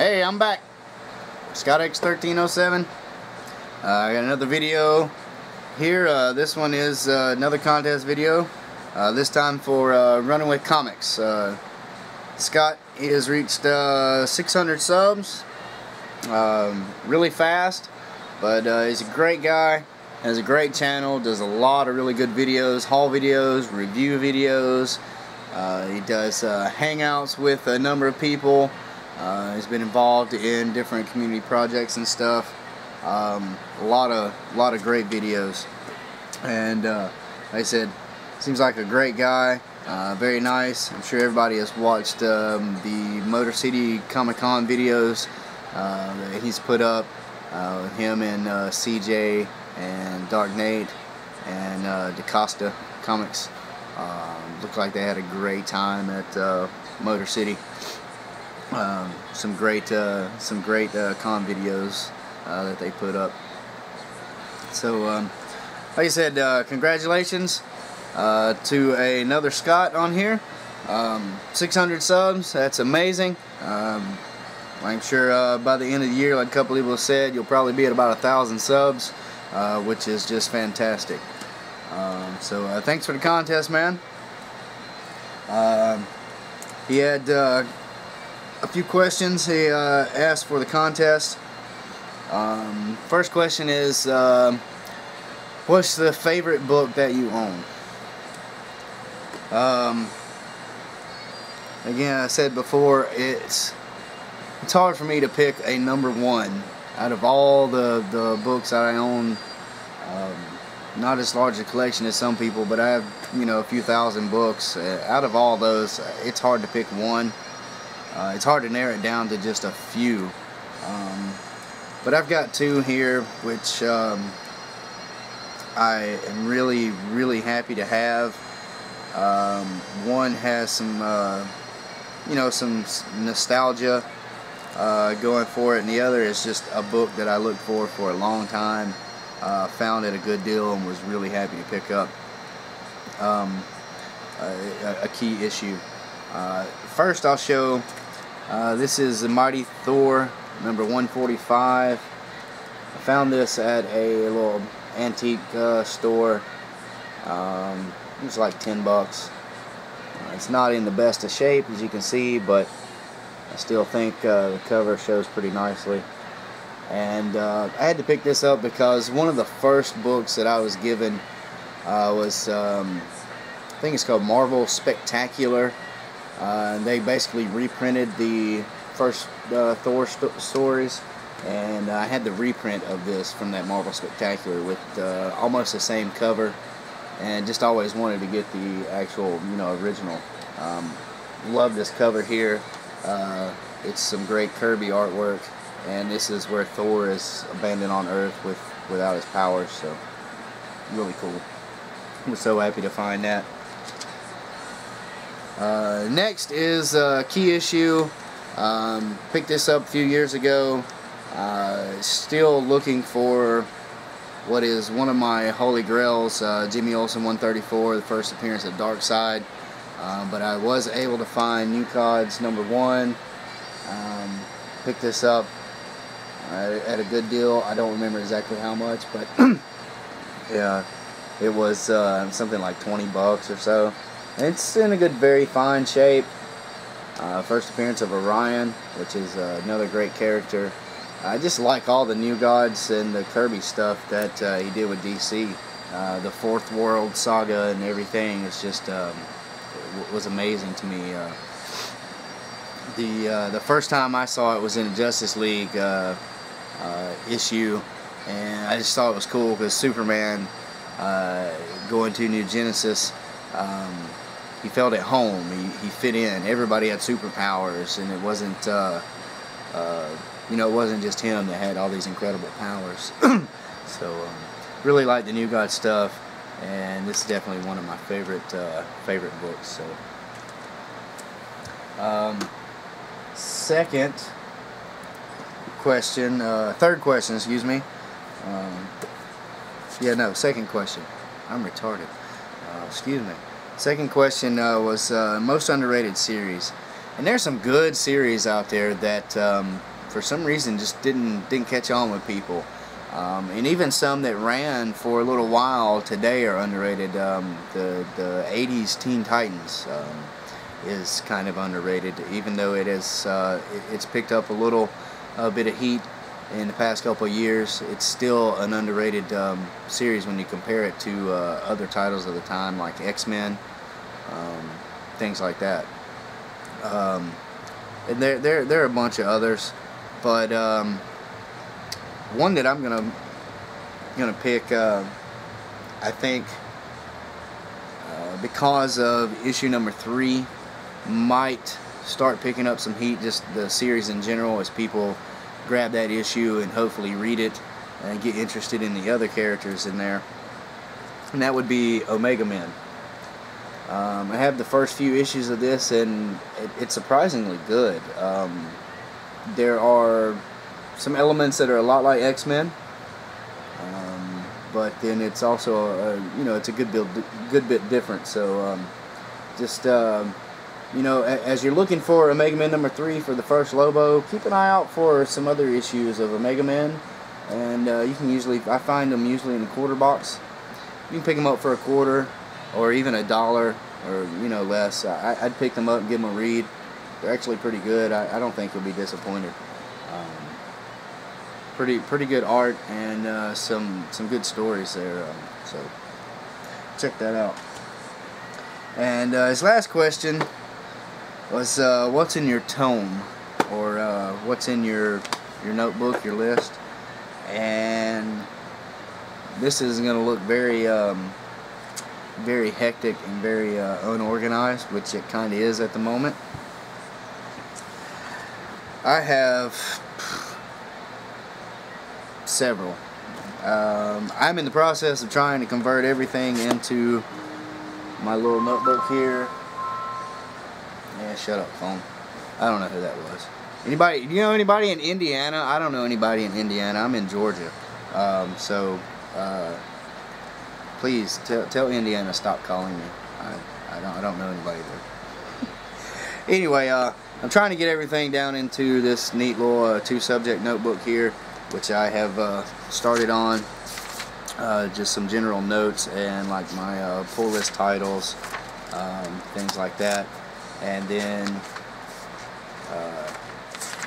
Hey, I'm back. Scott X1307. I got another video here. This one is another contest video. This time for Running with Comics. Scott has reached 600 subs. Really fast, but he's a great guy. Has a great channel. Does a lot of really good videos, haul videos, review videos. He does hangouts with a number of people. He's been involved in different community projects and stuff. A lot of great videos, and like I said, seems like a great guy. Very nice. I'm sure everybody has watched the Motor City Comic Con videos that he's put up with him and CJ and Dark Nate and DaCosta Comics. Looked like they had a great time at Motor City. Some great con videos that they put up. So like I said, congratulations to another Scott on here. 600 subs, that's amazing. I'm sure by the end of the year, like a couple people have said, you'll probably be at about 1,000 subs, which is just fantastic. So thanks for the contest, man. He had a few questions he asked for the contest. First question is, what's the favorite book that you own? Again, I said before, it's hard for me to pick a number one out of all the books that I own. Not as large a collection as some people, but I have, a few thousand books. Out of all those, it's hard to pick one. It's hard to narrow it down to just a few. But I've got two here which I am really happy to have. One has some some nostalgia going for it, and the other is just a book that I looked for a long time, found at a good deal and was really happy to pick up. A key issue. First I'll show, this is the Mighty Thor number 145. I found this at a little antique store. It was like 10 bucks. It's not in the best of shape, as you can see, but I still think the cover shows pretty nicely. And I had to pick this up because one of the first books that I was given was, I think it's called Marvel Spectacular. They basically reprinted the first Thor stories, and I had the reprint of this from that Marvel Spectacular with almost the same cover, and just always wanted to get the actual, original. Love this cover here. It's some great Kirby artwork, and this is where Thor is abandoned on Earth without his powers, so really cool. I was so happy to find that. Next is Key Issue. Picked this up a few years ago. Still looking for what is one of my holy grails, Jimmy Olsen 134, the first appearance of Darkseid. But I was able to find New Gods number 1. Picked this up at a good deal. I don't remember exactly how much, but yeah, it was something like 20 bucks or so. It's in a very fine shape. First appearance of Orion, which is another great character. I just like all the New Gods and the Kirby stuff that he did with DC. The Fourth World saga and everything is just was amazing to me. The first time I saw it was in a Justice League issue, and I just thought it was cool because Superman going to New Genesis. He felt at home. He fit in. Everybody had superpowers, and it wasn't, it wasn't just him that had all these incredible powers. So, really like the New God stuff, and this is definitely one of my favorite books. So, second question, third question, excuse me. Second question. I'm retarded. Excuse me. Second question was most underrated series. And there's some good series out there that for some reason just didn't catch on with people. And even some that ran for a little while today are underrated. The 80s Teen Titans is kind of underrated, even though it is it's picked up a little bit of heat in the past couple of years. It's still an underrated series when you compare it to other titles of the time, like X-Men, things like that. And there are a bunch of others, but one that I'm gonna pick, I think, because of issue number 3, might start picking up some heat, just the series in general, as people grab that issue and hopefully read it and get interested in the other characters in there. And that would be Omega Men. I have the first few issues of this, and it's surprisingly good. There are some elements that are a lot like X-Men, but then it's also it's a good bit different. So as you're looking for Omega Men number 3 for the first Lobo, keep an eye out for some other issues of Omega Men, and you can I find them usually in the quarter box. You can pick them up for $0.25 or even $1 or less. I'd pick them up and give them a read. They're actually pretty good. I don't think you'll be disappointed. Pretty good art and some good stories there. So check that out. And his last question was, what's in your tome, or what's in your notebook, your list? And this is going to look very very hectic and very unorganized, which it kind of is at the moment. I have several. I'm in the process of trying to convert everything into my little notebook here. Yeah, shut up, phone. I don't know who that was. Anybody? Do you know anybody in Indiana? I don't know anybody in Indiana. I'm in Georgia. Please tell Indiana stop calling me. I don't know anybody there. Anyway, I'm trying to get everything down into this neat little 2-subject notebook here, which I have started on. Just some general notes and like my pull list titles, things like that, and then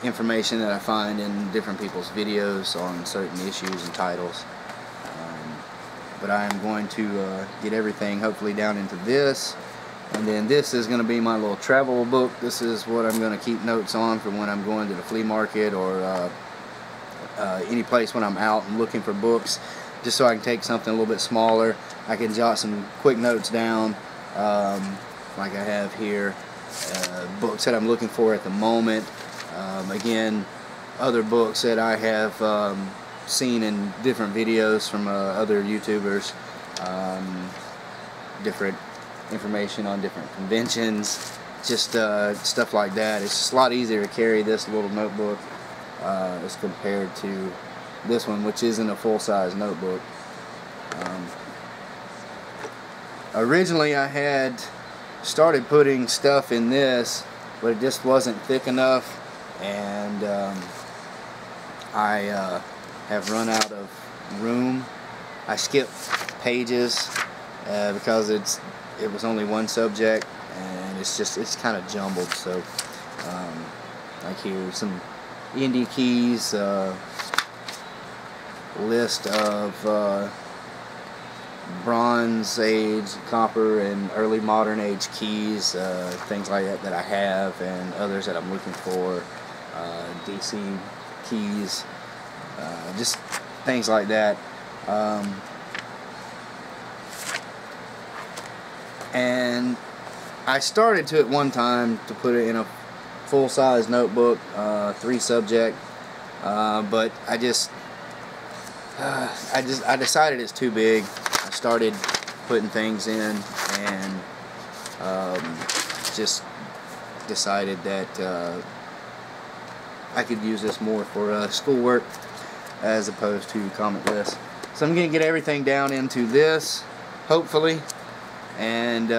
information that I find in different people's videos on certain issues and titles. But I am going to get everything hopefully down into this, and then this is going to be my little travel book. This is what I'm going to keep notes on for when I'm going to the flea market or any place when I'm out and looking for books, just so I can take something a little bit smaller. I can jot some quick notes down, like I have here, books that I'm looking for at the moment. Again, other books that I have seen in different videos from other YouTubers, different information on different conventions, just stuff like that. It's just a lot easier to carry this little notebook as compared to this one, which isn't a full-size notebook. Originally I had started putting stuff in this, but it just wasn't thick enough, and I have run out of room. I skipped pages because it was only one subject, and it's kind of jumbled. So like here, some indie keys, list of Bronze Age, Copper, and early modern age keys, things like that I have, and others that I'm looking for, DC keys, just things like that. And I started to at one time to put it in a full-size notebook, 3-subject, but I decided it's too big. I started putting things in, and just decided that I could use this more for schoolwork as opposed to comic lists. So I'm going to get everything down into this, hopefully, and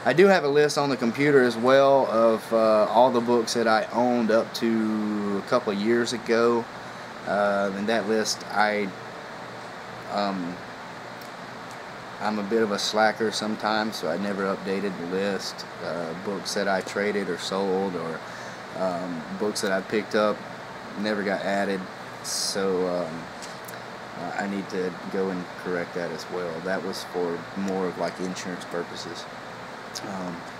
I I do have a list on the computer as well of all the books that I owned up to a couple of years ago. In that list, I'm a bit of a slacker sometimes, so I never updated the list. Books that I traded or sold, or books that I picked up never got added, so I need to go and correct that as well. That was for more of like insurance purposes.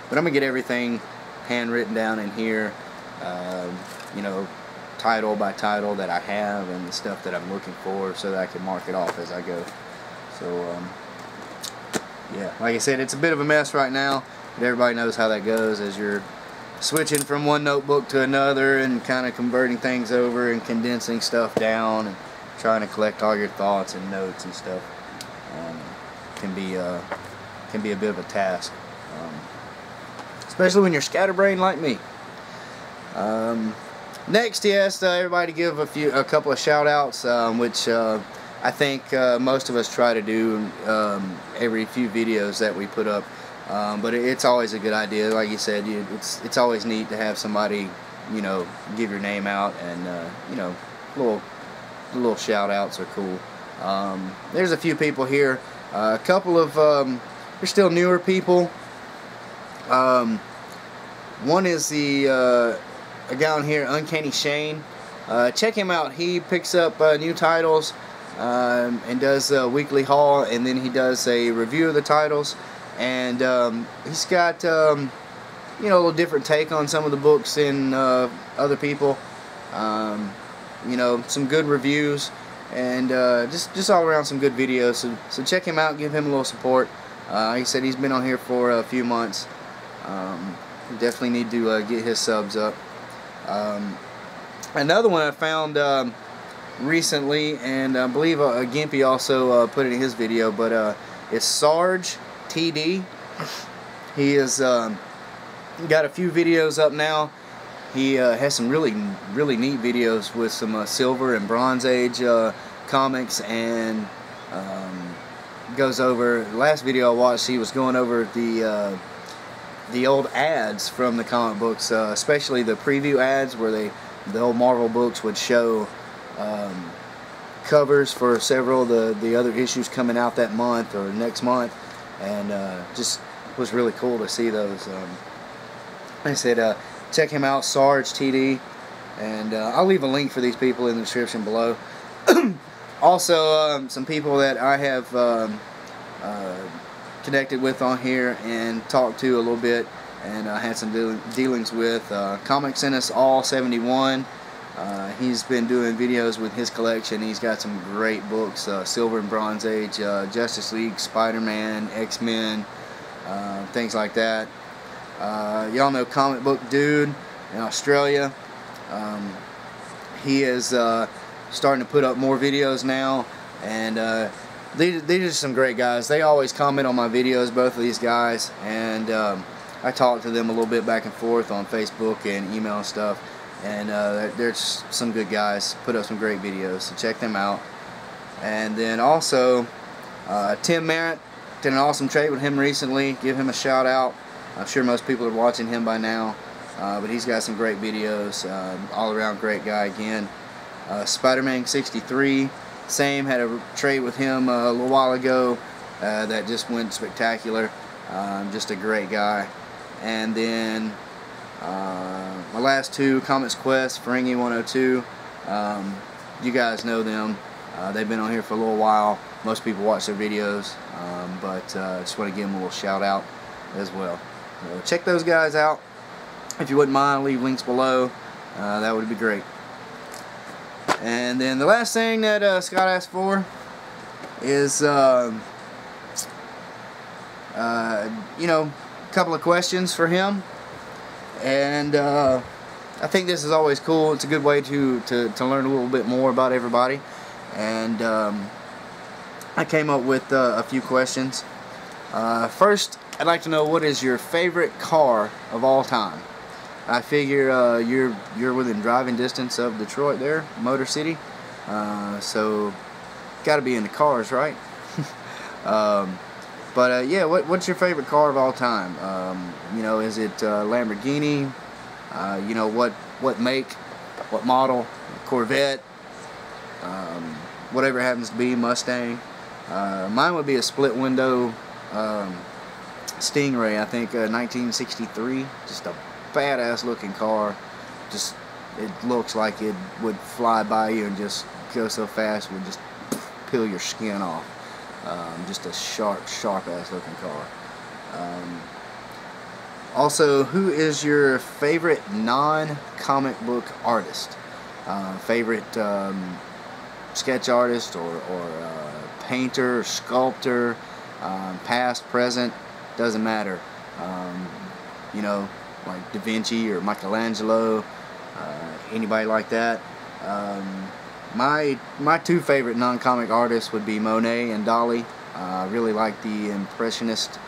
But I'm gonna get everything handwritten down in here, you know, title by title that I have, and the stuff that I'm looking for, so that I can mark it off as I go. So yeah, like I said, it's a bit of a mess right now, but everybody knows how that goes as you're switching from one notebook to another and kind of converting things over and condensing stuff down and trying to collect all your thoughts and notes and stuff. Can be a bit of a task, especially when you're scatterbrained like me. Next, he asked everybody to give a couple of shout outs, which I think most of us try to do every few videos that we put up, but it's always a good idea. Like you said, it's always neat to have somebody, you know, give your name out, and you know, little shout outs are cool. There's a few people here, a couple of they're still newer people. One is a guy on here, Uncanny Shane. Check him out. He picks up new titles and does a weekly haul, and then he does a review of the titles, and he's got you know, a little different take on some of the books than other people. You know, some good reviews, and just all around some good videos. So check him out, give him a little support. He said he's been on here for a few months. Definitely need to get his subs up. Another one I found recently, and I believe Gimpy also put it in his video, but it's Sarge TD. He has got a few videos up now. He has some really neat videos with some Silver and Bronze Age comics, and goes over, the last video I watched, he was going over the old ads from the comic books, especially the preview ads where the old Marvel books would show covers for several of the other issues coming out that month or next month, and just was really cool to see those. Like I said, check him out, Sarge TD, and I'll leave a link for these people in the description below. Also, some people that I have connected with on here and talked to a little bit, and had some dealings with. Comics in Us All 71. He's been doing videos with his collection. He's got some great books, Silver and Bronze Age, Justice League, Spider-Man, X-Men, things like that. Y'all know Comic Book Dude in Australia. He is starting to put up more videos now, and these are some great guys. They always comment on my videos, both of these guys, and I talk to them a little bit back and forth on Facebook and email and stuff, and they're some good guys, put up some great videos, so check them out. And then also Tim Merritt, did an awesome trade with him recently. Give him a shout out. I'm sure most people are watching him by now, but he's got some great videos. All around great guy again. Spider-Man 63, same, had a trade with him a little while ago that just went spectacular. Just a great guy. And then my last two, Comics Quest, Ferengi 102. You guys know them. They've been on here for a little while. Most people watch their videos, but I just want to give them a little shout out as well. So check those guys out. If you wouldn't mind, I'll leave links below. That would be great. And then the last thing that Scott asked for is, you know, a couple of questions for him. And I think this is always cool. It's a good way to learn a little bit more about everybody. And I came up with a few questions. First, I'd like to know, what is your favorite car of all time? I figure you're within driving distance of Detroit there, Motor City. So got to be into cars, right? But yeah, what's your favorite car of all time? You know, is it Lamborghini? You know, what make, what model? Corvette? Whatever it happens to be, Mustang. Mine would be a split window Stingray, I think 1963. Just a badass looking car. Just, it looks like it would fly by you and just go so fast it would just peel your skin off. Just a sharp ass looking car. Also, who is your favorite non-comic book artist? Favorite sketch artist or painter, sculptor, past, present, doesn't matter. You know, like Da Vinci or Michelangelo, anybody like that. My two favorite non-comic artists would be Monet and Dali. I really like the impressionist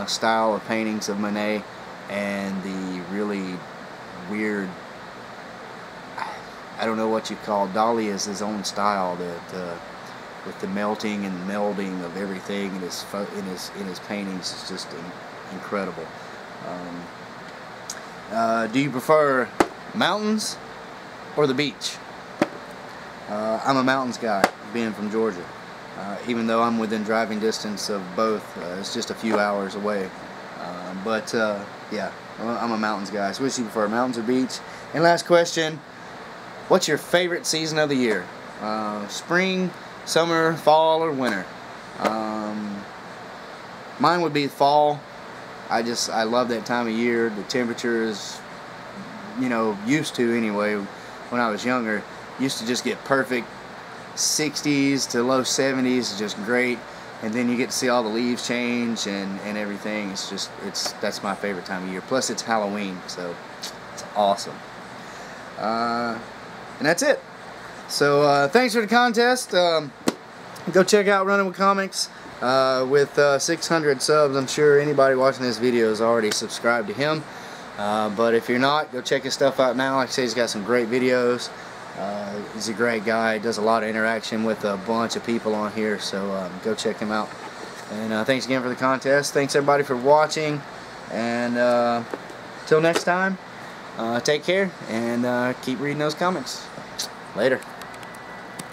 style of paintings of Monet, and the really weird, I don't know what you call it. Dali is his own style that with the melting and melding of everything in his paintings is just incredible. Do you prefer mountains or the beach? I'm a mountains guy, being from Georgia. Even though I'm within driving distance of both, it's just a few hours away. Yeah, I'm a mountains guy. So which do you prefer, mountains or beach? And last question, what's your favorite season of the year? Spring, summer, fall, or winter? Mine would be fall. I love that time of year. The temperature is, you know, used to anyway, when I was younger, used to just get perfect 60s to low 70s, just great. And then you get to see all the leaves change and everything. That's my favorite time of year. Plus it's Halloween, so it's awesome. And that's it. So thanks for the contest. Go check out Running with Comics. With 600 subs, I'm sure anybody watching this video is already subscribed to him. But if you're not, go check his stuff out now. Like I say, he's got some great videos. He's a great guy. Does a lot of interaction with a bunch of people on here, so go check him out. And thanks again for the contest. Thanks everybody for watching, and till next time, take care and keep reading those comics. Later.